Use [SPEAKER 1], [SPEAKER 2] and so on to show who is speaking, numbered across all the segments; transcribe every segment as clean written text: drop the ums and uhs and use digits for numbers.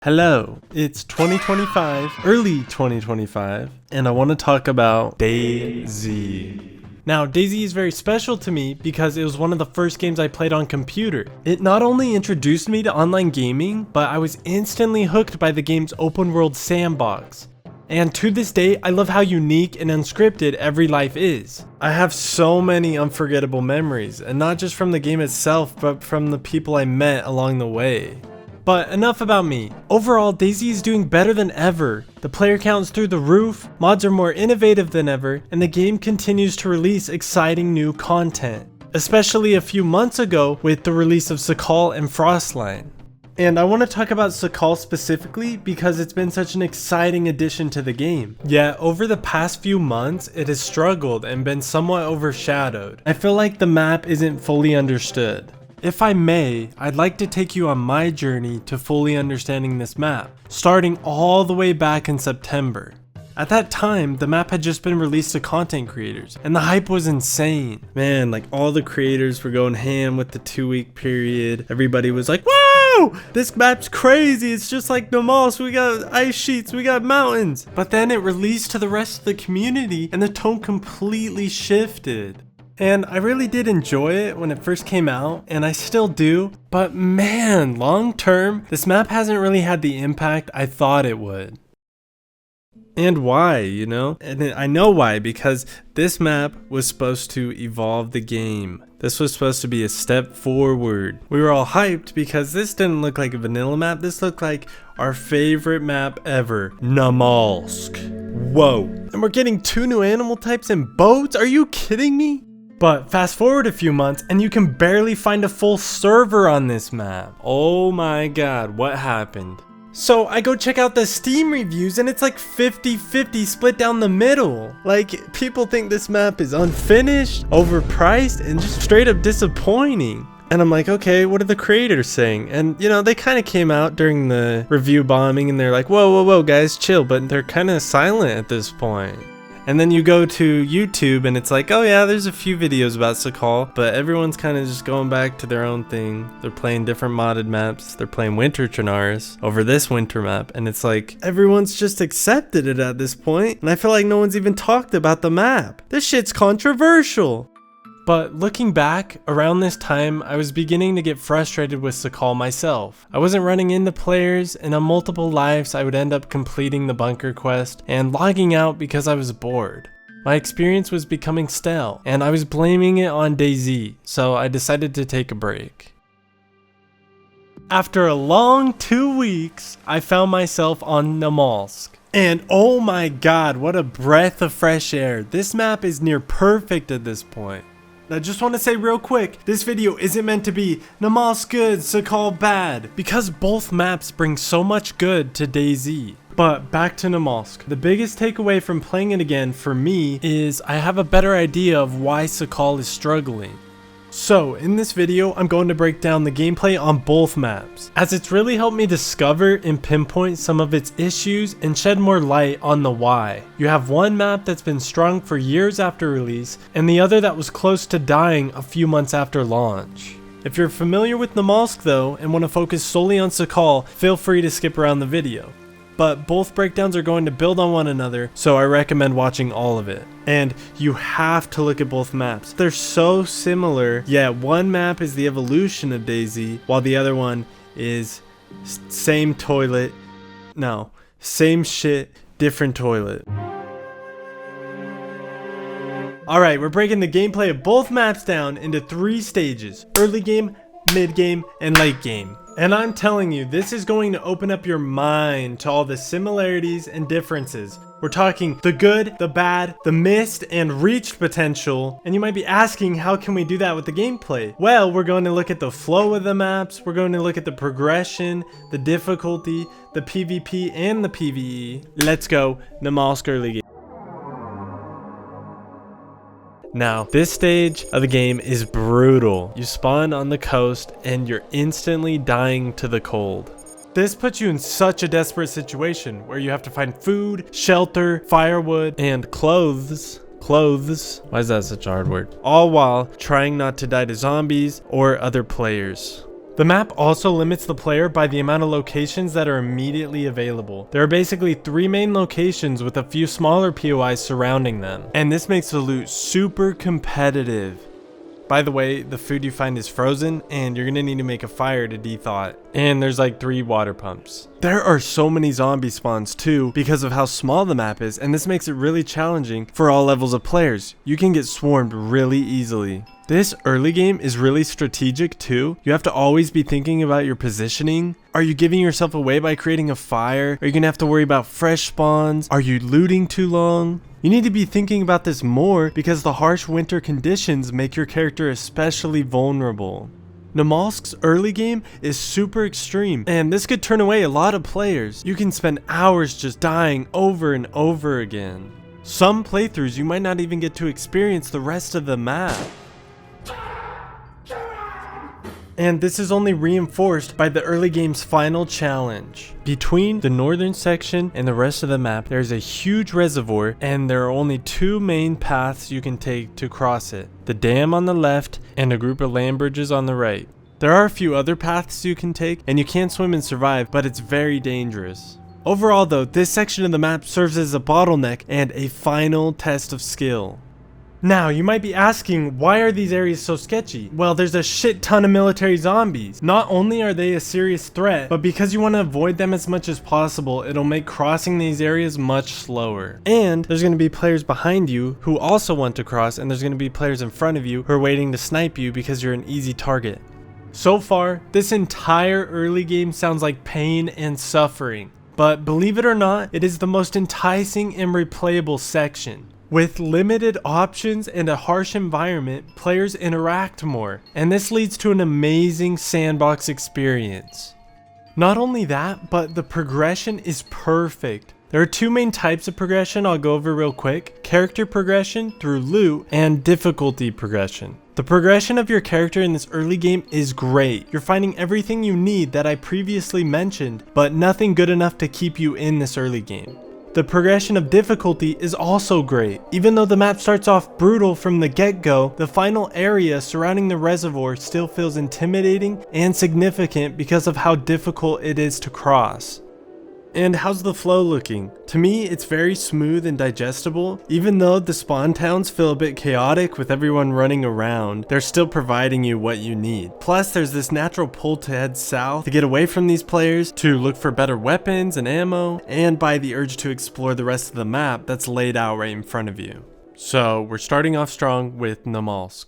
[SPEAKER 1] Hello, it's 2025, early 2025, and I want to talk about DayZ. Now, DayZ is very special to me because it was one of the first games I played on computer. It not only introduced me to online gaming, but I was instantly hooked by the game's open world sandbox. And to this day, I love how unique and unscripted every life is. I have so many unforgettable memories, and not just from the game itself, but from the people I met along the way. But enough about me. Overall, DayZ is doing better than ever. The player count is through the roof, mods are more innovative than ever, and the game continues to release exciting new content. Especially a few months ago with the release of Sakhal and Frostline. And I want to talk about Sakhal specifically because it's been such an exciting addition to the game. Yet over the past few months, it has struggled and been somewhat overshadowed. I feel like the map isn't fully understood. If I may, I'd like to take you on my journey to fully understanding this map, starting all the way back in September. At that time, the map had just been released to content creators, and the hype was insane. Man, like all the creators were going ham with the 2-week period. Everybody was like, "Wow, this map's crazy, it's just like Namalsk, we got ice sheets, we got mountains." But then it released to the rest of the community, and the tone completely shifted. And I really did enjoy it when it first came out, and I still do, but man, long term, this map hasn't really had the impact I thought it would. And why, you know? And I know why, because this map was supposed to evolve the game. This was supposed to be a step forward. We were all hyped because this didn't look like a vanilla map, this looked like our favorite map ever, Namalsk. Whoa. And we're getting 2 new animal types and boats? Are you kidding me? But fast forward a few months and you can barely find a full server on this map. Oh my god, what happened? So I go check out the Steam reviews and it's like 50-50 split down the middle. Like, people think this map is unfinished, overpriced, and just straight up disappointing. And I'm like, okay, what are the creators saying? And you know, they kind of came out during the review bombing and they're like, whoa guys, chill, but they're kind of silent at this point. And then you go to YouTube and it's like, oh yeah, there's a few videos about Sakhal, but everyone's kind of just going back to their own thing. They're playing different modded maps. They're playing Winter Chernarus over this winter map. And it's like, everyone's just accepted it at this point. And I feel like no one's even talked about the map. This shit's controversial. But looking back, around this time, I was beginning to get frustrated with Sakhal myself. I wasn't running into players, and on multiple lives I would end up completing the bunker quest and logging out because I was bored. My experience was becoming stale, and I was blaming it on DayZ, so I decided to take a break. After a long 2 weeks, I found myself on Namalsk. And oh my god, what a breath of fresh air. This map is near perfect at this point. I just want to say real quick, this video isn't meant to be Namalsk good, Sakhal bad, because both maps bring so much good to DayZ. But back to Namalsk. The biggest takeaway from playing it again for me is I have a better idea of why Sakhal is struggling. So in this video, I'm going to break down the gameplay on both maps, as it's really helped me discover and pinpoint some of its issues and shed more light on the why. You have one map that's been strong for years after release, and the other that was close to dying a few months after launch. If you're familiar with Namalsk though, and want to focus solely on Sakhal, feel free to skip around the video. But both breakdowns are going to build on one another, so I recommend watching all of it. And you have to look at both maps. They're so similar, yet one map is the evolution of DayZ, while the other one is same toilet, no, same shit, different toilet. Alright, we're breaking the gameplay of both maps down into 3 stages: early game, mid game, and late game. And I'm telling you, this is going to open up your mind to all the similarities and differences. We're talking the good, the bad, the missed and reached potential. And you might be asking, how can we do that with the gameplay? Well, we're going to look at the flow of the maps, we're going to look at the progression, the difficulty, the PvP and the PvE. Let's go, Namalsk early game. Now, this stage of the game is brutal. You spawn on the coast and you're instantly dying to the cold. This puts you in such a desperate situation where you have to find food, shelter, firewood, and clothes. Why is that such a hard word? All while trying not to die to zombies or other players. The map also limits the player by the amount of locations that are immediately available. There are basically 3 main locations with a few smaller POIs surrounding them, and this makes the loot super competitive. By the way, the food you find is frozen, and you're gonna need to make a fire to de-thaw it. And there's like 3 water pumps. There are so many zombie spawns too because of how small the map is, and this makes it really challenging for all levels of players. You can get swarmed really easily. This early game is really strategic too. You have to always be thinking about your positioning. Are you giving yourself away by creating a fire? Are you gonna have to worry about fresh spawns? Are you looting too long? You need to be thinking about this more because the harsh winter conditions make your character especially vulnerable. Namalsk's early game is super extreme, and this could turn away a lot of players. You can spend hours just dying over and over again. Some playthroughs you might not even get to experience the rest of the map. And this is only reinforced by the early game's final challenge. Between the northern section and the rest of the map, there's a huge reservoir, and there are only 2 main paths you can take to cross it. The dam on the left and a group of land bridges on the right. There are a few other paths you can take, and you can swim and survive, but it's very dangerous. Overall though, this section of the map serves as a bottleneck and a final test of skill. Now, you might be asking, why are these areas so sketchy? Well, there's a shit ton of military zombies. Not only are they a serious threat, but because you want to avoid them as much as possible, it'll make crossing these areas much slower. And there's going to be players behind you who also want to cross, and there's going to be players in front of you who are waiting to snipe you because you're an easy target. So far, this entire early game sounds like pain and suffering. But believe it or not, it is the most enticing and replayable section. With limited options and a harsh environment, players interact more, and this leads to an amazing sandbox experience. Not only that, but the progression is perfect. There are 2 main types of progression I'll go over real quick: character progression through loot and difficulty progression. The progression of your character in this early game is great. You're finding everything you need that I previously mentioned, but nothing good enough to keep you in this early game. The progression of difficulty is also great. Even though the map starts off brutal from the get-go, the final area surrounding the reservoir still feels intimidating and significant because of how difficult it is to cross. And how's the flow looking? To me, it's very smooth and digestible. Even though the spawn towns feel a bit chaotic with everyone running around, they're still providing you what you need. Plus, there's this natural pull to head south to get away from these players, to look for better weapons and ammo, and by the urge to explore the rest of the map that's laid out right in front of you. So, we're starting off strong with Namalsk.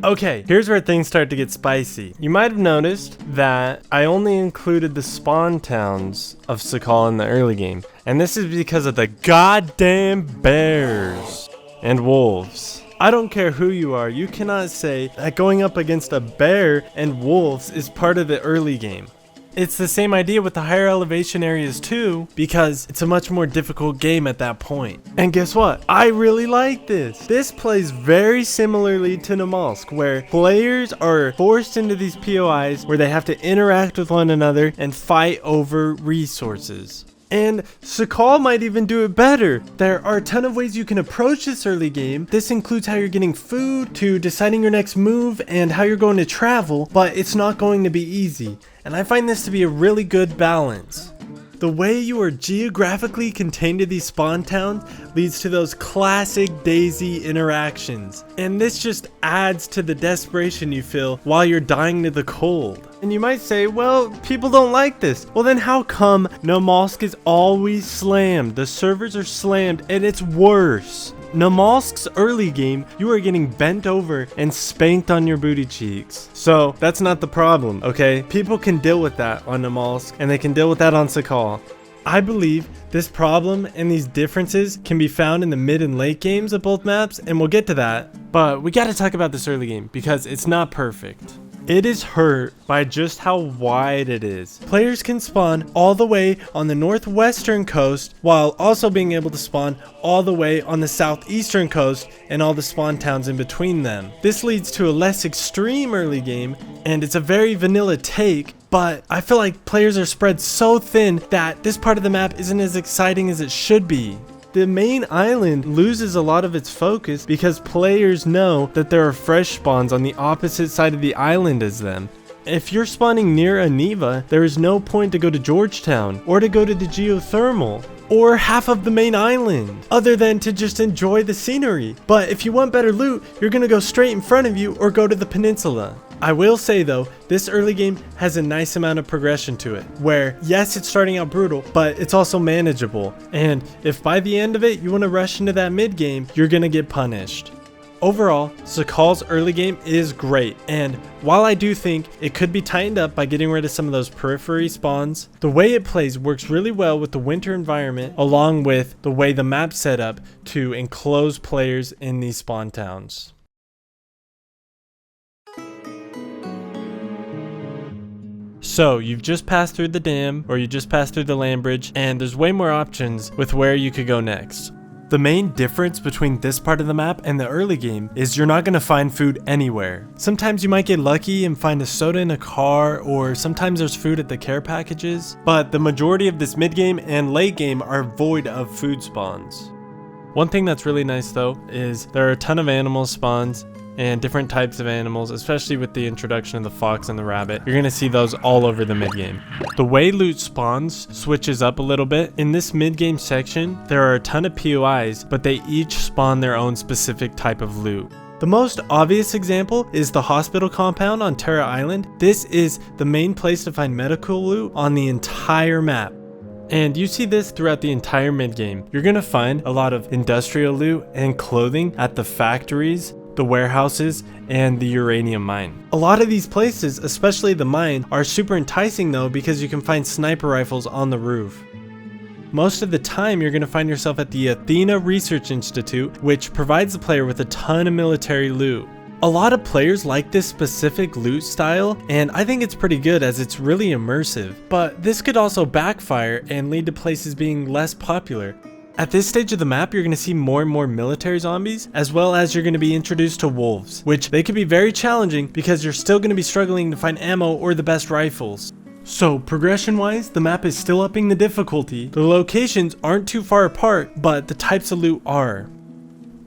[SPEAKER 1] Okay, here's where things start to get spicy. You might have noticed that I only included the spawn towns of Sakhal in the early game, and this is because of the goddamn bears and wolves. I don't care who you are, you cannot say that going up against a bear and wolves is part of the early game. It's the same idea with the higher elevation areas too, because it's a much more difficult game at that point. And guess what? I really like this. This plays very similarly to Namalsk, where players are forced into these POIs where they have to interact with one another and fight over resources. And Sakhal might even do it better. There are a ton of ways you can approach this early game. This includes how you're getting food, to deciding your next move, and how you're going to travel, but it's not going to be easy. And I find this to be a really good balance. The way you are geographically contained to these spawn towns leads to those classic DayZ interactions. And this just adds to the desperation you feel while you're dying to the cold. And you might say, well, people don't like this. Well, then how come Namalsk is always slammed? The servers are slammed and it's worse. Namalsk's early game, you are getting bent over and spanked on your booty cheeks. So that's not the problem, okay? People can deal with that on Namalsk, and they can deal with that on Sakhal. I believe this problem and these differences can be found in the mid and late games of both maps, and we'll get to that. But we gotta talk about this early game because it's not perfect. It is hurt by just how wide it is. Players can spawn all the way on the northwestern coast while also being able to spawn all the way on the southeastern coast and all the spawn towns in between them. This leads to a less extreme early game, and it's a very vanilla take, but I feel like players are spread so thin that this part of the map isn't as exciting as it should be. the main island loses a lot of its focus because players know that there are fresh spawns on the opposite side of the island as them. If you're spawning near Aniva, there is no point to go to Georgetown or to go to the Geothermal or half of the main island other than to just enjoy the scenery. But if you want better loot, you're gonna go straight in front of you or go to the peninsula. I will say though, this early game has a nice amount of progression to it, where yes, it's starting out brutal, but it's also manageable. And if by the end of it you want to rush into that mid game, you're gonna get punished. Overall, Sakhal's early game is great, and while I do think it could be tightened up by getting rid of some of those periphery spawns, the way it plays works really well with the winter environment, along with the way the map's set up to enclose players in these spawn towns. So you've just passed through the dam, or you just passed through the land bridge, and there's way more options with where you could go next. The main difference between this part of the map and the early game is you're not going to find food anywhere. Sometimes you might get lucky and find a soda in a car, or sometimes there's food at the care packages, but the majority of this mid game and late game are void of food spawns. One thing that's really nice though is there are a ton of animal spawns and different types of animals, especially with the introduction of the fox and the rabbit. You're gonna see those all over the mid-game. The way loot spawns switches up a little bit. In this mid-game section, there are a ton of POIs, but they each spawn their own specific type of loot. The most obvious example is the hospital compound on Terra Island. This is the main place to find medical loot on the entire map. And you see this throughout the entire mid-game. You're gonna find a lot of industrial loot and clothing at the factories, the warehouses, and the uranium mine. A lot of these places, especially the mine, are super enticing though because you can find sniper rifles on the roof. Most of the time you're going to find yourself at the Athena Research Institute, which provides the player with a ton of military loot. A lot of players like this specific loot style, and I think it's pretty good as it's really immersive, but this could also backfire and lead to places being less popular. At this stage of the map, you're going to see more and more military zombies, as well as you're going to be introduced to wolves, which they could be very challenging because you're still going to be struggling to find ammo or the best rifles. So progression wise, the map is still upping the difficulty. The locations aren't too far apart, but the types of loot are.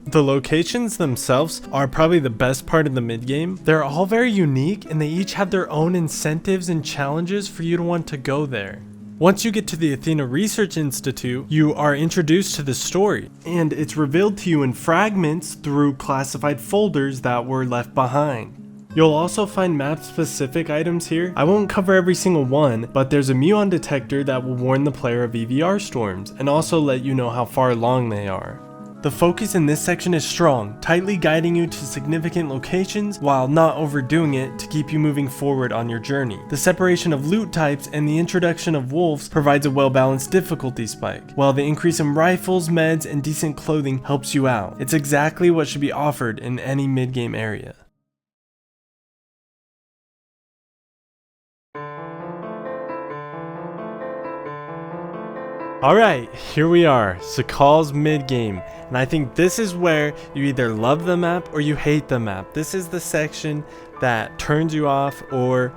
[SPEAKER 1] The locations themselves are probably the best part of the mid game. They're all very unique and they each have their own incentives and challenges for you to want to go there. Once you get to the Athena Research Institute, you are introduced to the story, and it's revealed to you in fragments through classified folders that were left behind. You'll also find map-specific items here. I won't cover every single one, but there's a muon detector that will warn the player of EVR storms, and also let you know how far along they are. The focus in this section is strong, tightly guiding you to significant locations while not overdoing it to keep you moving forward on your journey. The separation of loot types and the introduction of wolves provides a well-balanced difficulty spike, while the increase in rifles, meds, and decent clothing helps you out. It's exactly what should be offered in any mid-game area. Alright, here we are, Sakhal's mid-game, and I think this is where you either love the map or you hate the map. This is the section that turns you off, or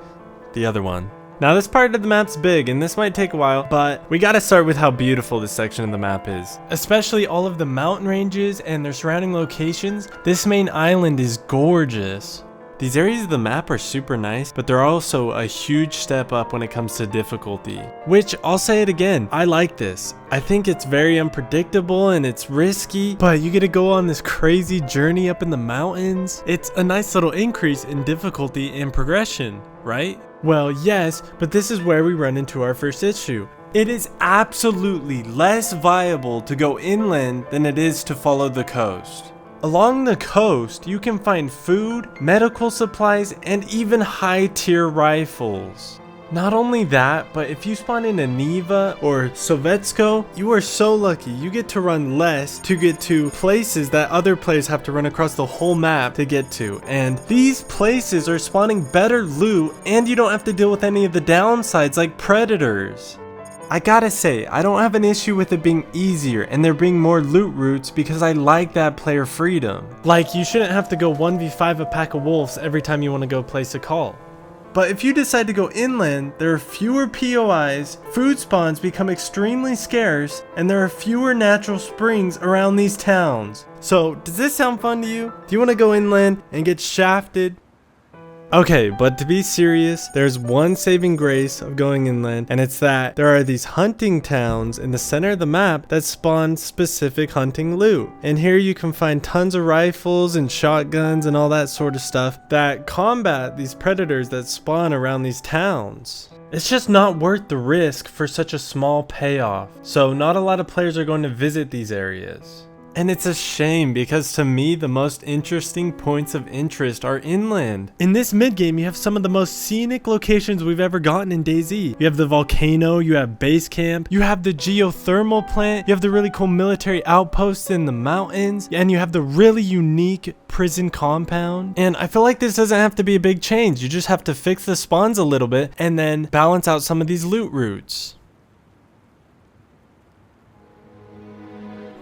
[SPEAKER 1] the other one. Now this part of the map's big and this might take a while, but we gotta start with how beautiful this section of the map is. Especially all of the mountain ranges and their surrounding locations. This main island is gorgeous. These areas of the map are super nice, but they're also a huge step up when it comes to difficulty. Which, I'll say it again, I like this. I think it's very unpredictable and it's risky, but you get to go on this crazy journey up in the mountains. It's a nice little increase in difficulty and progression, right? Well, yes, but this is where we run into our first issue. It is absolutely less viable to go inland than it is to follow the coast. Along the coast, you can find food, medical supplies, and even high-tier rifles. Not only that, but if you spawn in Aniva or Sovetsko, you are so lucky. You get to run less to get to places that other players have to run across the whole map to get to. And these places are spawning better loot, and you don't have to deal with any of the downsides like predators. I gotta say, I don't have an issue with it being easier and there being more loot routes because I like that player freedom. Like, you shouldn't have to go 1v5 a pack of wolves every time you want to go play Sakhal. But if you decide to go inland, there are fewer POIs, food spawns become extremely scarce, and there are fewer natural springs around these towns. So, does this sound fun to you? Do you want to go inland and get shafted? Okay, but to be serious, there's one saving grace of going inland, and it's that there are these hunting towns in the center of the map that spawn specific hunting loot. And here you can find tons of rifles and shotguns and all that sort of stuff that combat these predators that spawn around these towns. It's just not worth the risk for such a small payoff, so not a lot of players are going to visit these areas. And it's a shame because to me the most interesting points of interest are inland. In this mid-game you have some of the most scenic locations we've ever gotten in DayZ. You have the volcano, you have base camp, you have the geothermal plant, you have the really cool military outposts in the mountains, and you have the really unique prison compound. And I feel like this doesn't have to be a big change, you just have to fix the spawns a little bit and then balance out some of these loot routes.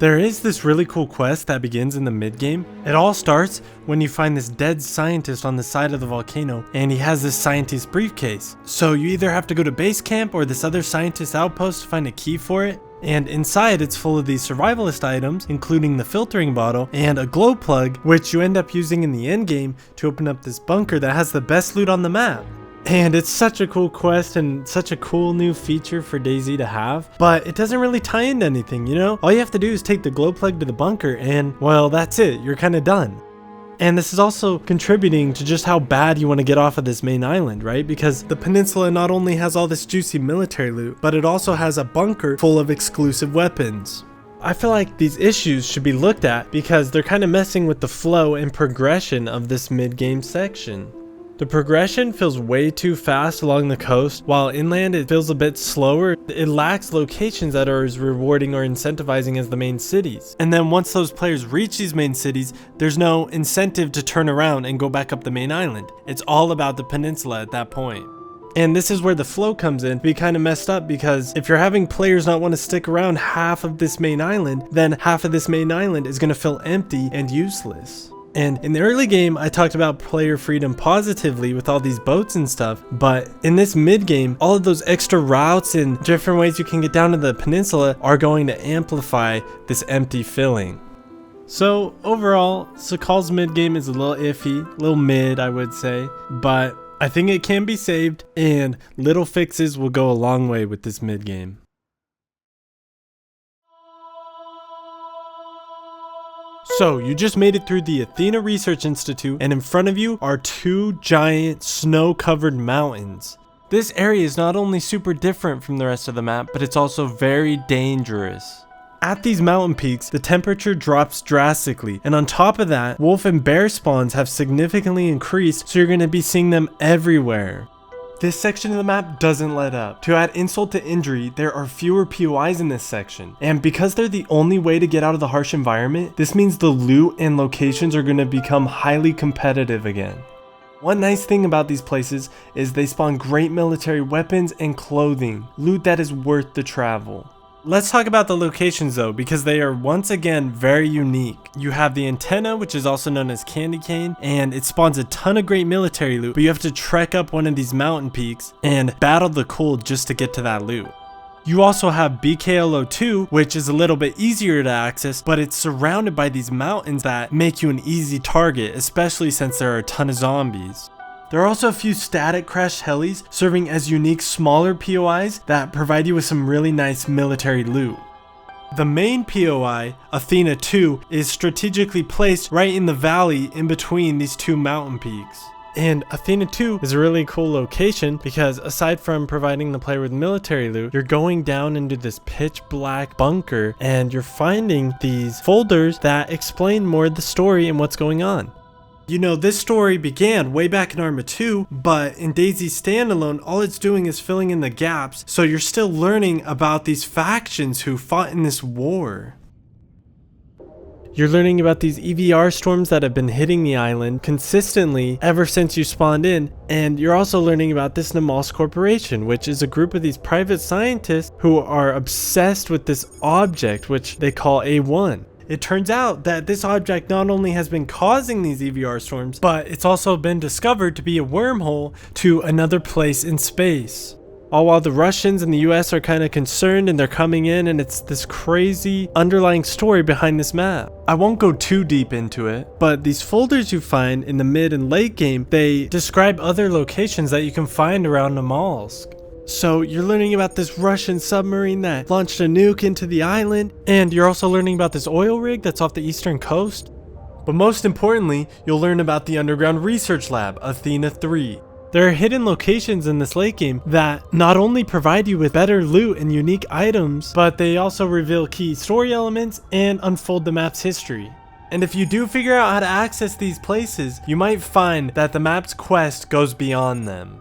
[SPEAKER 1] There is this really cool quest that begins in the mid-game. It all starts when you find this dead scientist on the side of the volcano, and he has this scientist briefcase. So you either have to go to base camp or this other scientist outpost to find a key for it. And inside it's full of these survivalist items, including the filtering bottle and a glow plug, which you end up using in the end game to open up this bunker that has the best loot on the map. And it's such a cool quest and such a cool new feature for DayZ to have, but it doesn't really tie into anything, you know? All you have to do is take the glow plug to the bunker and, well, that's it, you're kind of done. And this is also contributing to just how bad you want to get off of this main island, right? Because the peninsula not only has all this juicy military loot, but it also has a bunker full of exclusive weapons. I feel like these issues should be looked at because they're kind of messing with the flow and progression of this mid-game section. The progression feels way too fast along the coast, while inland it feels a bit slower. It lacks locations that are as rewarding or incentivizing as the main cities. And then once those players reach these main cities, there's no incentive to turn around and go back up the main island. It's all about the peninsula at that point. And this is where the flow comes in to be kind of messed up, because if you're having players not want to stick around half of this main island, then half of this main island is going to feel empty and useless. And in the early game, I talked about player freedom positively with all these boats and stuff, but in this mid game, all of those extra routes and different ways you can get down to the peninsula are going to amplify this empty feeling. So overall, Sakhal's mid game is a little iffy, a little mid I would say, but I think it can be saved and little fixes will go a long way with this mid game. So you just made it through the Athena Research Institute, and in front of you are two giant snow-covered mountains. This area is not only super different from the rest of the map, but it's also very dangerous. At these mountain peaks, the temperature drops drastically, and on top of that, wolf and bear spawns have significantly increased, so you're going to be seeing them everywhere. This section of the map doesn't let up. To add insult to injury, there are fewer POIs in this section. And because they're the only way to get out of the harsh environment, this means the loot and locations are going to become highly competitive again. One nice thing about these places is they spawn great military weapons and clothing, loot that is worth the travel. Let's talk about the locations though, because they are once again very unique. You have the antenna, which is also known as Candy Cane, and it spawns a ton of great military loot, but you have to trek up one of these mountain peaks and battle the cold just to get to that loot. You also have BKLO2, which is a little bit easier to access, but it's surrounded by these mountains that make you an easy target, especially since there are a ton of zombies. There are also a few static crashed helis serving as unique smaller POIs that provide you with some really nice military loot. The main POI, Athena 2, is strategically placed right in the valley in between these two mountain peaks. And Athena 2 is a really cool location because aside from providing the player with military loot, you're going down into this pitch black bunker and you're finding these folders that explain more of the story and what's going on. You know, this story began way back in Arma 2, but in DayZ standalone, all it's doing is filling in the gaps, so you're still learning about these factions who fought in this war. You're learning about these EVR storms that have been hitting the island consistently ever since you spawned in, and you're also learning about this Namalsk Corporation, which is a group of these private scientists who are obsessed with this object which they call A1. It turns out that this object not only has been causing these EVR storms, but it's also been discovered to be a wormhole to another place in space. All while the Russians and the US are kind of concerned and they're coming in, and it's this crazy underlying story behind this map. I won't go too deep into it, but these folders you find in the mid and late game, they describe other locations that you can find around Namalsk. So you're learning about this Russian submarine that launched a nuke into the island, and you're also learning about this oil rig that's off the eastern coast. But most importantly, you'll learn about the underground research lab, Athena 3. There are hidden locations in this late game that not only provide you with better loot and unique items, but they also reveal key story elements and unfold the map's history. And if you do figure out how to access these places, you might find that the map's quest goes beyond them.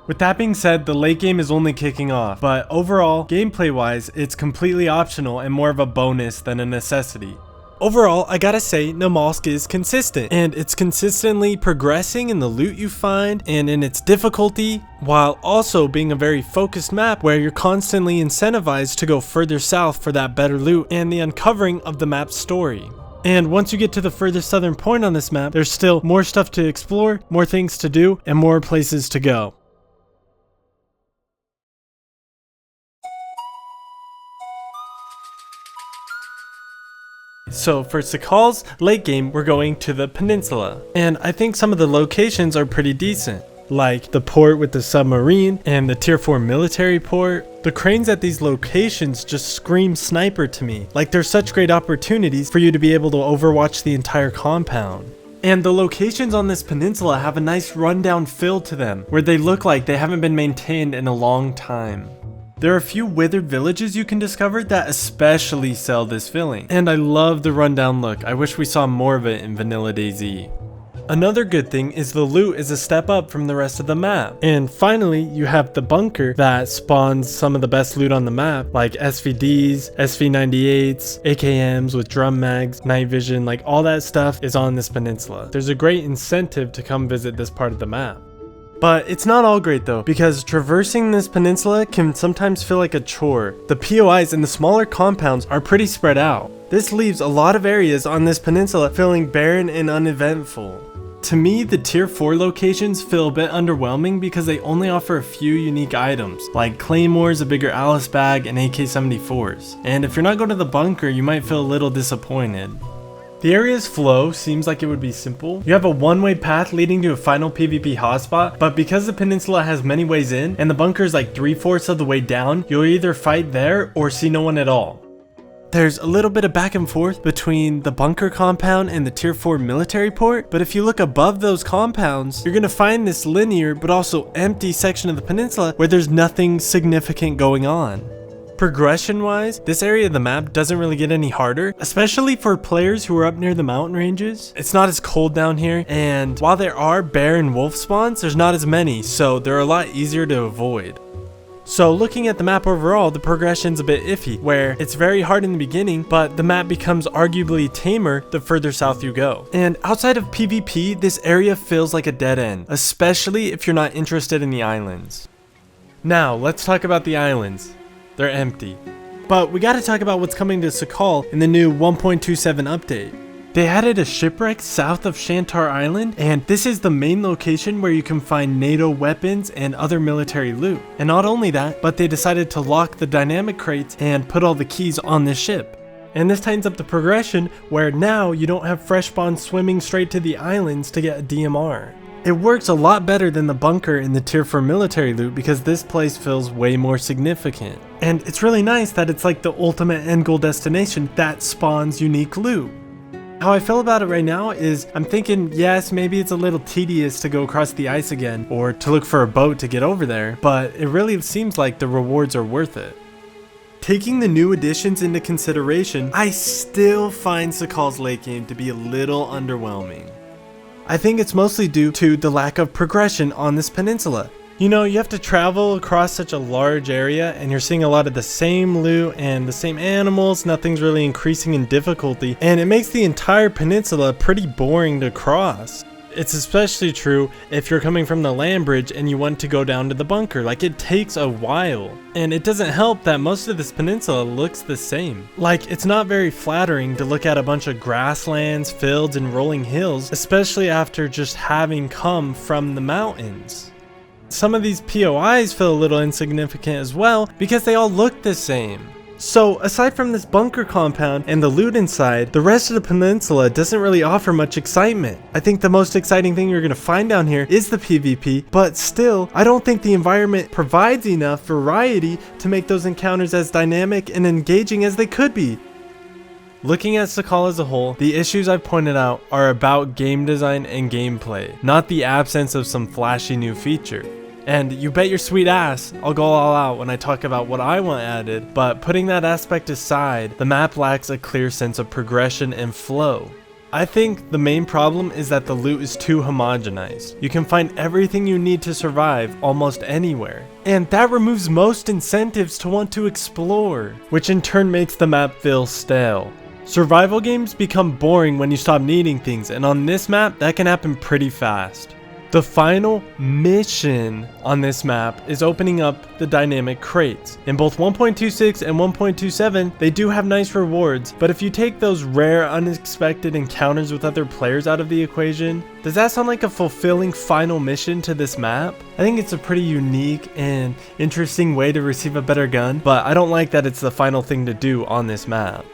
[SPEAKER 1] With that being said, the late game is only kicking off, but overall, gameplay wise, it's completely optional and more of a bonus than a necessity. Overall, I gotta say, Namalsk is consistent, and it's consistently progressing in the loot you find and in its difficulty, while also being a very focused map where you're constantly incentivized to go further south for that better loot and the uncovering of the map's story. And once you get to the further southern point on this map, there's still more stuff to explore, more things to do, and more places to go. So for Sakhal's late game, we're going to the peninsula, and I think some of the locations are pretty decent, like the port with the submarine and the tier 4 military port. The cranes at these locations just scream sniper to me, like they're such great opportunities for you to be able to overwatch the entire compound. And the locations on this peninsula have a nice rundown feel to them, where they look like they haven't been maintained in a long time. There are a few withered villages you can discover that especially sell this feeling, and I love the rundown look. I wish we saw more of it in Vanilla DayZ. Another good thing is the loot is a step up from the rest of the map. And finally, you have the bunker that spawns some of the best loot on the map, like SVDs, SV98s, AKMs with drum mags, night vision, like all that stuff is on this peninsula. There's a great incentive to come visit this part of the map. But it's not all great though, because traversing this peninsula can sometimes feel like a chore. The POIs in the smaller compounds are pretty spread out. This leaves a lot of areas on this peninsula feeling barren and uneventful. To me, the tier 4 locations feel a bit underwhelming because they only offer a few unique items, like claymores, a bigger Alice bag, and AK-74s. And if you're not going to the bunker, you might feel a little disappointed. The area's flow seems like it would be simple. You have a one-way path leading to a final PvP hotspot, but because the peninsula has many ways in, and the bunker is like 3/4 of the way down, you'll either fight there or see no one at all. There's a little bit of back and forth between the bunker compound and the tier 4 military port, but if you look above those compounds, you're gonna find this linear but also empty section of the peninsula where there's nothing significant going on. Progression wise, this area of the map doesn't really get any harder, especially for players who are up near the mountain ranges. It's not as cold down here, and while there are bear and wolf spawns, there's not as many, so they're a lot easier to avoid. So looking at the map overall, the progression's a bit iffy, where it's very hard in the beginning, but the map becomes arguably tamer the further south you go. And outside of PvP, this area feels like a dead end, especially if you're not interested in the islands. Now, let's talk about the islands. They're empty. But we gotta talk about what's coming to Sakhal in the new 1.27 update. They added a shipwreck south of Shantar Island, and this is the main location where you can find NATO weapons and other military loot. And not only that, but they decided to lock the dynamic crates and put all the keys on this ship. And this tightens up the progression, where now you don't have fresh spawns swimming straight to the islands to get a DMR. It works a lot better than the bunker in the tier 4 military loot because this place feels way more significant. And it's really nice that it's like the ultimate end goal destination that spawns unique loot. How I feel about it right now is I'm thinking, yes, maybe it's a little tedious to go across the ice again or to look for a boat to get over there, but it really seems like the rewards are worth it. Taking the new additions into consideration, I still find Sakhal's late game to be a little underwhelming. I think it's mostly due to the lack of progression on this peninsula. You know, you have to travel across such a large area and you're seeing a lot of the same loot and the same animals, nothing's really increasing in difficulty, and it makes the entire peninsula pretty boring to cross. It's especially true if you're coming from the land bridge and you want to go down to the bunker. Like, it takes a while. And it doesn't help that most of this peninsula looks the same. Like, it's not very flattering to look at a bunch of grasslands, fields, and rolling hills, especially after just having come from the mountains. Some of these POIs feel a little insignificant as well because they all look the same. So, aside from this bunker compound and the loot inside, the rest of the peninsula doesn't really offer much excitement. I think the most exciting thing you're going to find down here is the PvP, but still, I don't think the environment provides enough variety to make those encounters as dynamic and engaging as they could be. Looking at Sakhal as a whole, the issues I've pointed out are about game design and gameplay, not the absence of some flashy new feature. And you bet your sweet ass I'll go all out when I talk about what I want added, but putting that aspect aside, the map lacks a clear sense of progression and flow. I think the main problem is that the loot is too homogenized. You can find everything you need to survive almost anywhere. And that removes most incentives to want to explore, which in turn makes the map feel stale. Survival games become boring when you stop needing things, and on this map, that can happen pretty fast. The final mission on this map is opening up the dynamic crates. In both 1.26 and 1.27, they do have nice rewards, but if you take those rare, unexpected encounters with other players out of the equation, does that sound like a fulfilling final mission to this map? I think it's a pretty unique and interesting way to receive a better gun, but I don't like that it's the final thing to do on this map.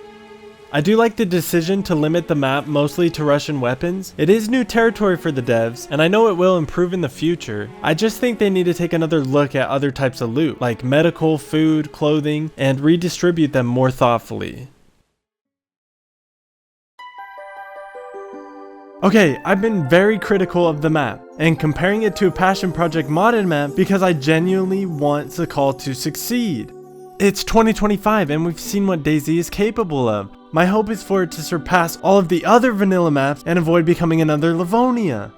[SPEAKER 1] I do like the decision to limit the map mostly to Russian weapons. It is new territory for the devs, and I know it will improve in the future. I just think they need to take another look at other types of loot, like medical, food, clothing, and redistribute them more thoughtfully. Okay, I've been very critical of the map, and comparing it to a passion project modded map because I genuinely want Sakhal to succeed. It's 2025 and we've seen what DayZ is capable of. My hope is for it to surpass all of the other vanilla maps and avoid becoming another Livonia.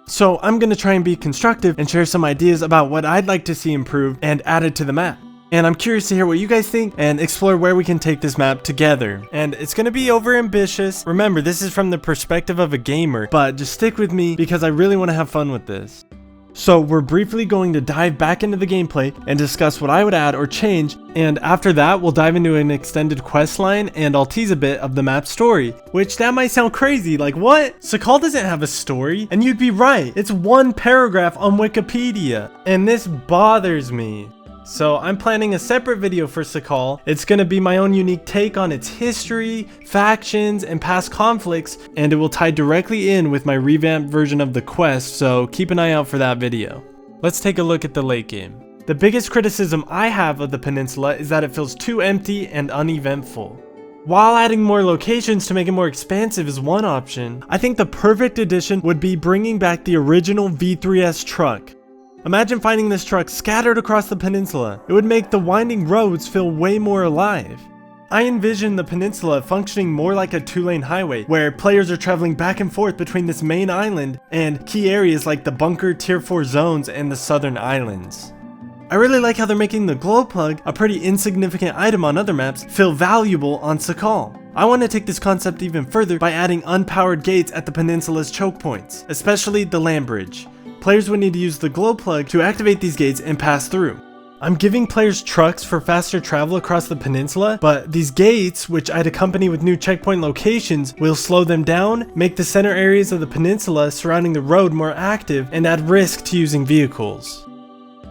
[SPEAKER 1] So I'm going to try and be constructive and share some ideas about what I'd like to see improved and added to the map. And I'm curious to hear what you guys think and explore where we can take this map together. And it's going to be over ambitious. Remember, this is from the perspective of a gamer, but just stick with me because I really want to have fun with this. So we're briefly going to dive back into the gameplay and discuss what I would add or change, and after that we'll dive into an extended quest line and I'll tease a bit of the map story, which that might sound crazy, like what? Sakhal doesn't have a story, and you'd be right, it's one paragraph on Wikipedia, and this bothers me. So I'm planning a separate video for Sakhal. It's going to be my own unique take on its history, factions, and past conflicts, and it will tie directly in with my revamped version of the quest, so keep an eye out for that video. Let's take a look at the late game. The biggest criticism I have of the peninsula is that it feels too empty and uneventful. While adding more locations to make it more expansive is one option, I think the perfect addition would be bringing back the original V3S truck. Imagine finding this truck scattered across the peninsula. It would make the winding roads feel way more alive. I envision the peninsula functioning more like a two-lane highway, where players are traveling back and forth between this main island and key areas like the bunker, tier 4 zones, and the southern islands. I really like how they're making the glow plug, a pretty insignificant item on other maps, feel valuable on Sakhal. I want to take this concept even further by adding unpowered gates at the peninsula's choke points, especially the land bridge. Players would need to use the glow plug to activate these gates and pass through. I'm giving players trucks for faster travel across the peninsula, but these gates, which I'd accompany with new checkpoint locations, will slow them down, make the center areas of the peninsula surrounding the road more active, and add risk to using vehicles.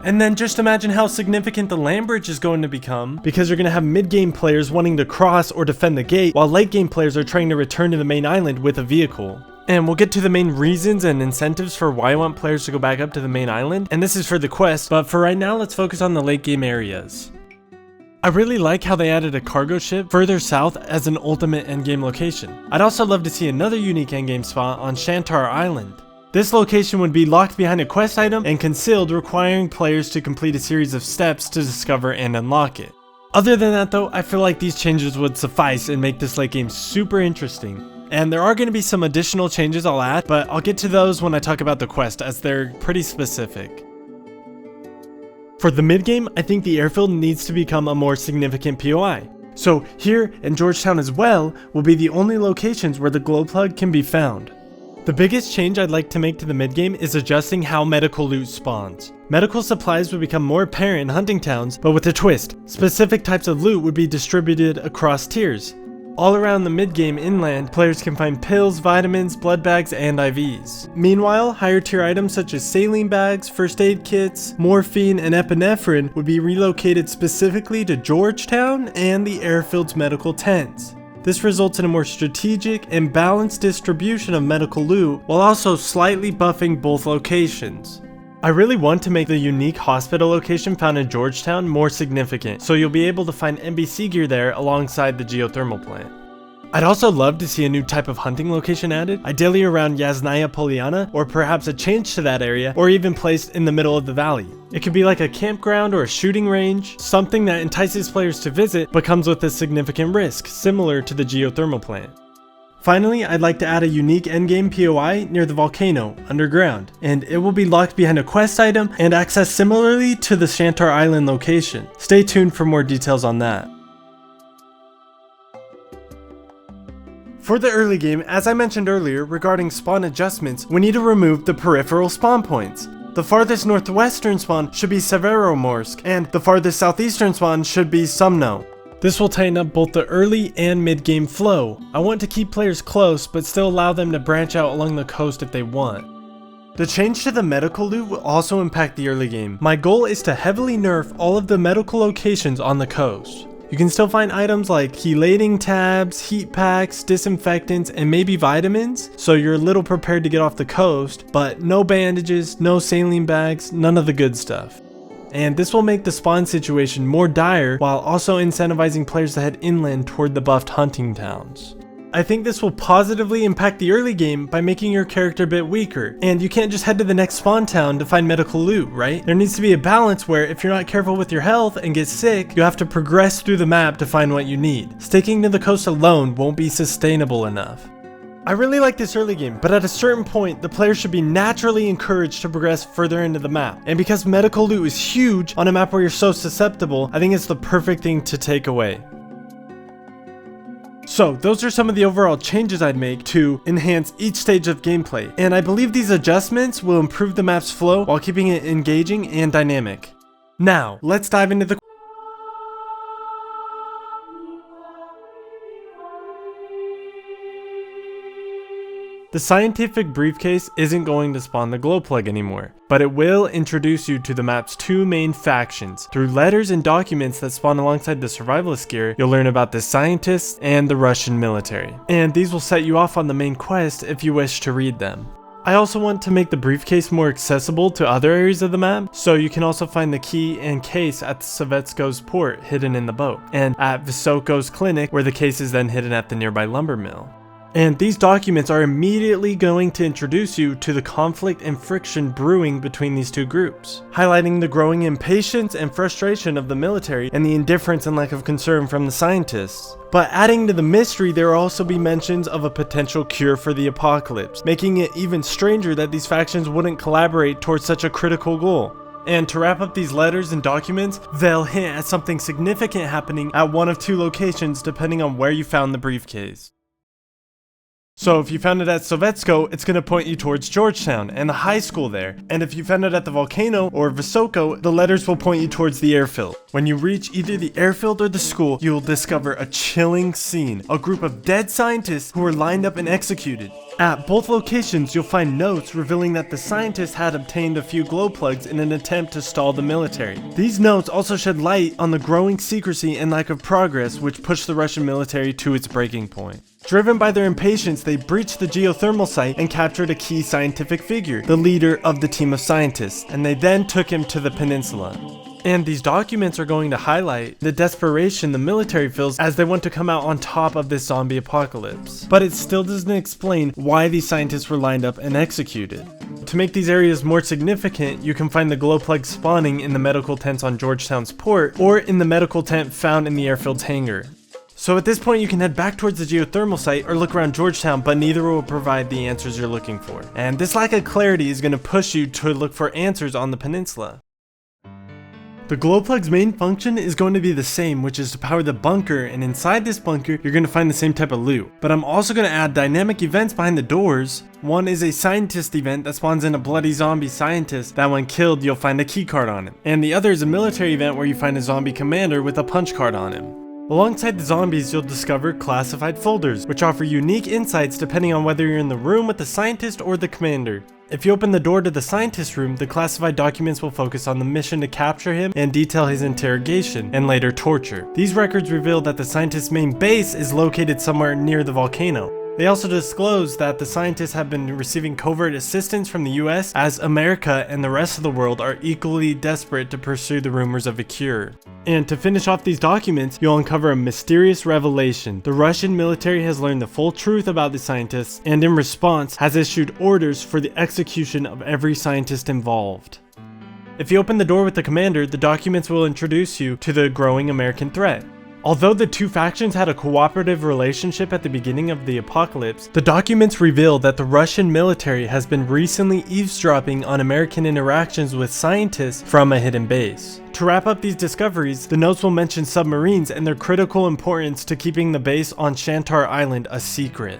[SPEAKER 1] And then just imagine how significant the land bridge is going to become, because you're going to have mid-game players wanting to cross or defend the gate, while late-game players are trying to return to the main island with a vehicle. And we'll get to the main reasons and incentives for why I want players to go back up to the main island, and this is for the quest, but for right now let's focus on the late game areas. I really like how they added a cargo ship further south as an ultimate endgame location. I'd also love to see another unique endgame spot on Shantar Island. This location would be locked behind a quest item and concealed, requiring players to complete a series of steps to discover and unlock it. Other than that though, I feel like these changes would suffice and make this late game super interesting. And there are going to be some additional changes I'll add, but I'll get to those when I talk about the quest, as they're pretty specific. For the mid game, I think the airfield needs to become a more significant POI. So here and Georgetown as well will be the only locations where the glow plug can be found. The biggest change I'd like to make to the mid-game is adjusting how medical loot spawns. Medical supplies would become more apparent in hunting towns, but with a twist. Specific types of loot would be distributed across tiers. All around the mid-game inland, players can find pills, vitamins, blood bags, and IVs. Meanwhile, higher tier items such as saline bags, first aid kits, morphine, and epinephrine would be relocated specifically to Georgetown and the airfield's medical tents. This results in a more strategic and balanced distribution of medical loot while also slightly buffing both locations. I really want to make the unique hospital location found in Georgetown more significant, so you'll be able to find NBC gear there alongside the geothermal plant. I'd also love to see a new type of hunting location added, ideally around Yasnaya Polyana, or perhaps a change to that area, or even placed in the middle of the valley. It could be like a campground or a shooting range, something that entices players to visit but comes with a significant risk, similar to the geothermal plant. Finally, I'd like to add a unique endgame POI near the volcano, underground, and it will be locked behind a quest item and accessed similarly to the Shantar Island location. Stay tuned for more details on that. For the early game, as I mentioned earlier regarding spawn adjustments, we need to remove the peripheral spawn points. The farthest northwestern spawn should be Severomorsk, and the farthest southeastern spawn should be Sumno. This will tighten up both the early and mid-game flow. I want to keep players close, but still allow them to branch out along the coast if they want. The change to the medical loot will also impact the early game. My goal is to heavily nerf all of the medical locations on the coast. You can still find items like chelating tabs, heat packs, disinfectants, and maybe vitamins, so you're a little prepared to get off the coast, but no bandages, no saline bags, none of the good stuff. And this will make the spawn situation more dire while also incentivizing players to head inland toward the buffed hunting towns. I think this will positively impact the early game by making your character a bit weaker, and you can't just head to the next spawn town to find medical loot, right? There needs to be a balance where if you're not careful with your health and get sick, you have to progress through the map to find what you need. Sticking to the coast alone won't be sustainable enough. I really like this early game, but at a certain point, the player should be naturally encouraged to progress further into the map. And because medical loot is huge on a map where you're so susceptible, I think it's the perfect thing to take away. So those are some of the overall changes I'd make to enhance each stage of gameplay, and I believe these adjustments will improve the map's flow while keeping it engaging and dynamic. Now, let's dive into the The scientific briefcase isn't going to spawn the glow plug anymore, but it will introduce you to the map's two main factions. Through letters and documents that spawn alongside the survivalist gear, you'll learn about the scientists and the Russian military. And these will set you off on the main quest if you wish to read them. I also want to make the briefcase more accessible to other areas of the map, so you can also find the key and case at the Sovetsko's port hidden in the boat, and at Vysoko's clinic where the case is then hidden at the nearby lumber mill. And these documents are immediately going to introduce you to the conflict and friction brewing between these two groups, highlighting the growing impatience and frustration of the military and the indifference and lack of concern from the scientists. But adding to the mystery, there will also be mentions of a potential cure for the apocalypse, making it even stranger that these factions wouldn't collaborate towards such a critical goal. And to wrap up these letters and documents, they'll hint at something significant happening at one of two locations depending on where you found the briefcase. So if you found it at Sovetsko, it's going to point you towards Georgetown and the high school there. And if you found it at the volcano or Vysoko, the letters will point you towards the airfield. When you reach either the airfield or the school, you will discover a chilling scene. A group of dead scientists who were lined up and executed. At both locations, you'll find notes revealing that the scientists had obtained a few glow plugs in an attempt to stall the military. These notes also shed light on the growing secrecy and lack of progress which pushed the Russian military to its breaking point. Driven by their impatience, they breached the geothermal site and captured a key scientific figure, the leader of the team of scientists, and they then took him to the peninsula. And these documents are going to highlight the desperation the military feels as they want to come out on top of this zombie apocalypse. But it still doesn't explain why these scientists were lined up and executed. To make these areas more significant, you can find the glow plug spawning in the medical tents on Georgetown's port, or in the medical tent found in the airfield's hangar. So at this point you can head back towards the geothermal site or look around Georgetown, but neither will provide the answers you're looking for. And this lack of clarity is going to push you to look for answers on the peninsula. The glow plug's main function is going to be the same, which is to power the bunker, and inside this bunker, you're going to find the same type of loot. But I'm also going to add dynamic events behind the doors. One is a scientist event that spawns in a bloody zombie scientist that when killed, you'll find a keycard on him. And the other is a military event where you find a zombie commander with a punch card on him. Alongside the zombies, you'll discover classified folders, which offer unique insights depending on whether you're in the room with the scientist or the commander. If you open the door to the scientist room, the classified documents will focus on the mission to capture him and detail his interrogation and later torture. These records reveal that the scientist's main base is located somewhere near the volcano. They also disclose that the scientists have been receiving covert assistance from the US as America and the rest of the world are equally desperate to pursue the rumors of a cure. And to finish off these documents, you'll uncover a mysterious revelation. The Russian military has learned the full truth about the scientists and in response has issued orders for the execution of every scientist involved. If you open the door with the commander, the documents will introduce you to the growing American threat. Although the two factions had a cooperative relationship at the beginning of the apocalypse, the documents reveal that the Russian military has been recently eavesdropping on American interactions with scientists from a hidden base. To wrap up these discoveries, the notes will mention submarines and their critical importance to keeping the base on Shantar Island a secret.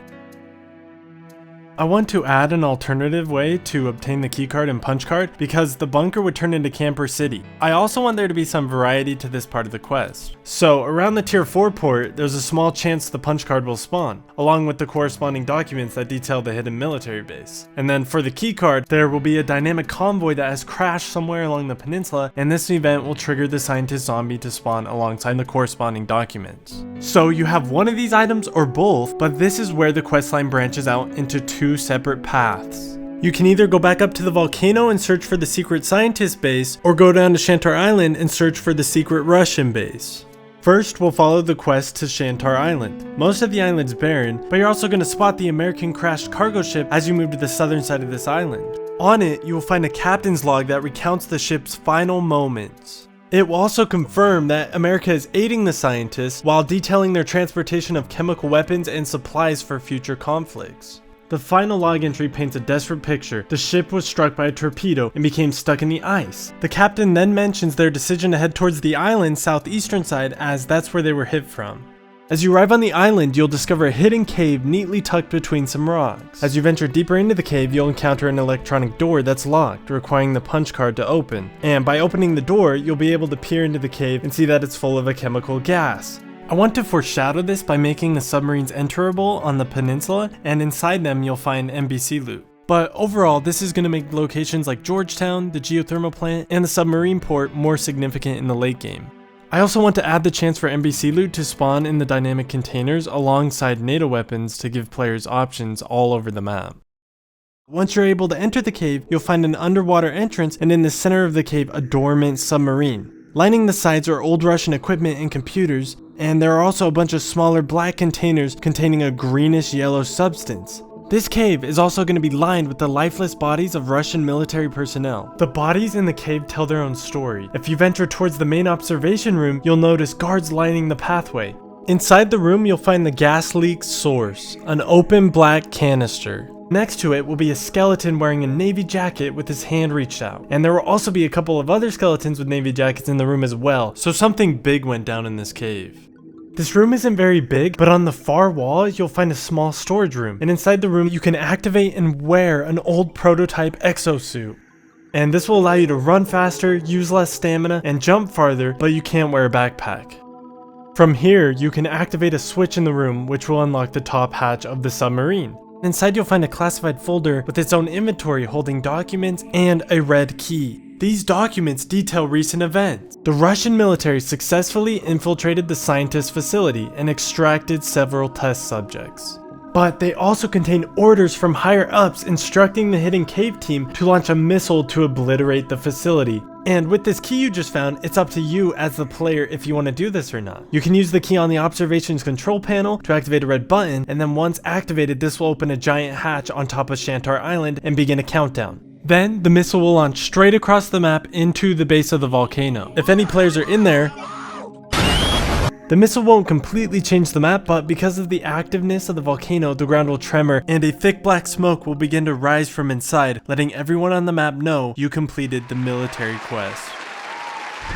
[SPEAKER 1] I want to add an alternative way to obtain the keycard and punch card because the bunker would turn into Camper City. I also want there to be some variety to this part of the quest. So around the tier 4 port, there's a small chance the punch card will spawn, along with the corresponding documents that detail the hidden military base. And then for the keycard, there will be a dynamic convoy that has crashed somewhere along the peninsula, and this event will trigger the scientist zombie to spawn alongside the corresponding documents. So you have one of these items or both, but this is where the questline branches out into two separate paths. You can either go back up to the volcano and search for the secret scientist base, or go down to Shantar Island and search for the secret Russian base. First, we'll follow the quest to Shantar Island. Most of the island's barren, but you're also going to spot the American crashed cargo ship as you move to the southern side of this island. On it, you will find a captain's log that recounts the ship's final moments. It will also confirm that America is aiding the scientists while detailing their transportation of chemical weapons and supplies for future conflicts. The final log entry paints a desperate picture. The ship was struck by a torpedo and became stuck in the ice. The captain then mentions their decision to head towards the island's southeastern side as that's where they were hit from. As you arrive on the island, you'll discover a hidden cave neatly tucked between some rocks. As you venture deeper into the cave, you'll encounter an electronic door that's locked, requiring the punch card to open. And by opening the door, you'll be able to peer into the cave and see that it's full of a chemical gas. I want to foreshadow this by making the submarines enterable on the peninsula, and inside them you'll find NBC loot. But overall, this is going to make locations like Georgetown, the Geothermal Plant, and the submarine port more significant in the late game. I also want to add the chance for NBC loot to spawn in the dynamic containers alongside NATO weapons to give players options all over the map. Once you're able to enter the cave, you'll find an underwater entrance, and in the center of the cave a dormant submarine. Lining the sides are old Russian equipment and computers, and there are also a bunch of smaller black containers containing a greenish yellow substance. This cave is also going to be lined with the lifeless bodies of Russian military personnel. The bodies in the cave tell their own story. If you venture towards the main observation room, you'll notice guards lining the pathway. Inside the room, you'll find the gas leak's source, an open black canister. Next to it will be a skeleton wearing a navy jacket with his hand reached out. And there will also be a couple of other skeletons with navy jackets in the room as well, so something big went down in this cave. This room isn't very big, but on the far wall you'll find a small storage room, and inside the room you can activate and wear an old prototype exosuit. And this will allow you to run faster, use less stamina, and jump farther, but you can't wear a backpack. From here, you can activate a switch in the room which will unlock the top hatch of the submarine. Inside you'll find a classified folder with its own inventory holding documents and a red key. These documents detail recent events. The Russian military successfully infiltrated the scientist facility and extracted several test subjects. But they also contain orders from higher ups instructing the hidden cave team to launch a missile to obliterate the facility. And with this key you just found, it's up to you as the player if you want to do this or not. You can use the key on the observations control panel to activate a red button, and then once activated, this will open a giant hatch on top of Shantar Island and begin a countdown. Then, the missile will launch straight across the map into the base of the volcano. If any players are in there, the missile won't completely change the map, but because of the activeness of the volcano, the ground will tremor and a thick black smoke will begin to rise from inside, letting everyone on the map know you completed the military quest.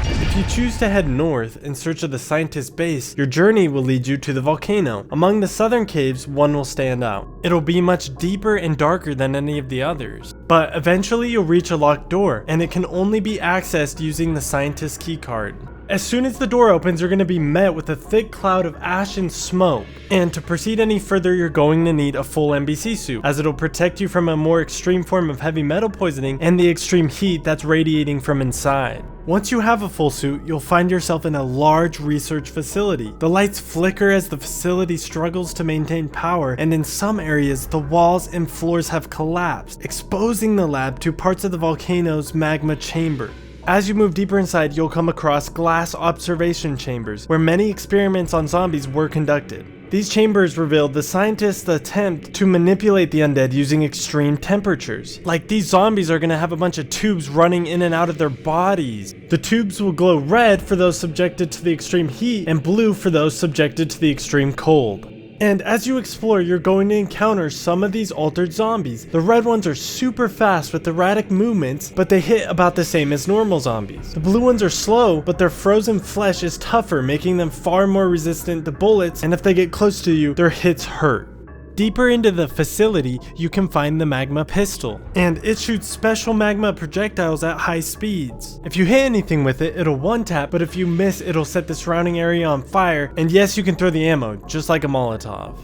[SPEAKER 1] If you choose to head north in search of the scientist's base, your journey will lead you to the volcano. Among the southern caves, one will stand out. It'll be much deeper and darker than any of the others. But eventually you'll reach a locked door, and it can only be accessed using the scientist's keycard. As soon as the door opens, you're going to be met with a thick cloud of ash and smoke. And to proceed any further, you're going to need a full NBC suit, as it'll protect you from a more extreme form of heavy metal poisoning and the extreme heat that's radiating from inside. Once you have a full suit, you'll find yourself in a large research facility. The lights flicker as the facility struggles to maintain power, and in some areas, the walls and floors have collapsed, exposing the lab to parts of the volcano's magma chamber. As you move deeper inside, you'll come across glass observation chambers, where many experiments on zombies were conducted. These chambers revealed the scientists' attempt to manipulate the undead using extreme temperatures. Like, these zombies are gonna have a bunch of tubes running in and out of their bodies. The tubes will glow red for those subjected to the extreme heat and blue for those subjected to the extreme cold. And as you explore, you're going to encounter some of these altered zombies. The red ones are super fast with erratic movements, but they hit about the same as normal zombies. The blue ones are slow, but their frozen flesh is tougher, making them far more resistant to bullets, and if they get close to you, their hits hurt. Deeper into the facility, you can find the magma pistol, and it shoots special magma projectiles at high speeds. If you hit anything with it, it'll one-tap, but if you miss, it'll set the surrounding area on fire, and yes, you can throw the ammo, just like a Molotov.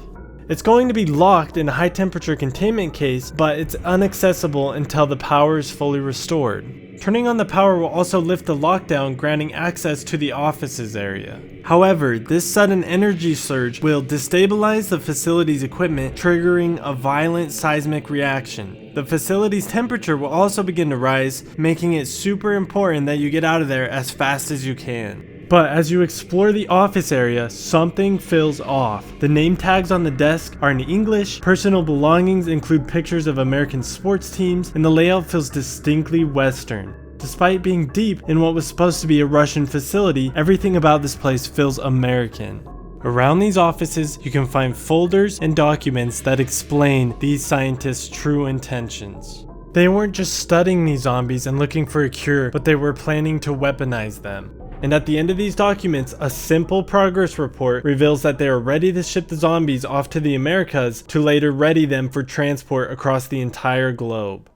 [SPEAKER 1] It's going to be locked in a high temperature containment case, but it's inaccessible until the power is fully restored. Turning on the power will also lift the lockdown, granting access to the offices area. However, this sudden energy surge will destabilize the facility's equipment, triggering a violent seismic reaction. The facility's temperature will also begin to rise, making it super important that you get out of there as fast as you can. But as you explore the office area, something feels off. The name tags on the desk are in English, personal belongings include pictures of American sports teams, and the layout feels distinctly Western. Despite being deep in what was supposed to be a Russian facility, everything about this place feels American. Around these offices, you can find folders and documents that explain these scientists' true intentions. They weren't just studying these zombies and looking for a cure, but they were planning to weaponize them. And at the end of these documents, a simple progress report reveals that they are ready to ship the zombies off to the Americas to later ready them for transport across the entire globe.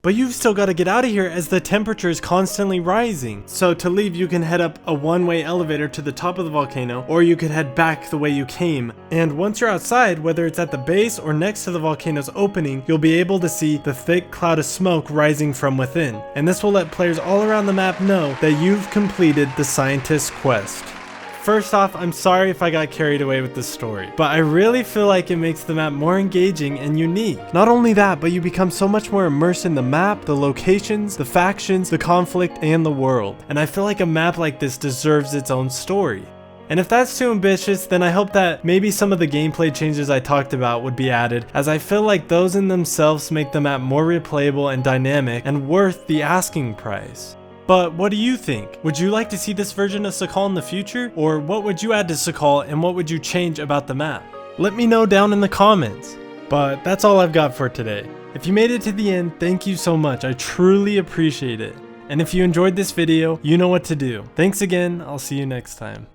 [SPEAKER 1] But you've still got to get out of here as the temperature is constantly rising. So to leave, you can head up a one-way elevator to the top of the volcano, or you could head back the way you came. And once you're outside, whether it's at the base or next to the volcano's opening, you'll be able to see the thick cloud of smoke rising from within. And this will let players all around the map know that you've completed the scientist's quest. First off, I'm sorry if I got carried away with this story, but I really feel like it makes the map more engaging and unique. Not only that, but you become so much more immersed in the map, the locations, the factions, the conflict, and the world. And I feel like a map like this deserves its own story. And if that's too ambitious, then I hope that maybe some of the gameplay changes I talked about would be added, as I feel like those in themselves make the map more replayable and dynamic and worth the asking price. But what do you think? Would you like to see this version of Sakhal in the future? Or what would you add to Sakhal and what would you change about the map? Let me know down in the comments. But that's all I've got for today. If you made it to the end, thank you so much. I truly appreciate it. And if you enjoyed this video, you know what to do. Thanks again. I'll see you next time.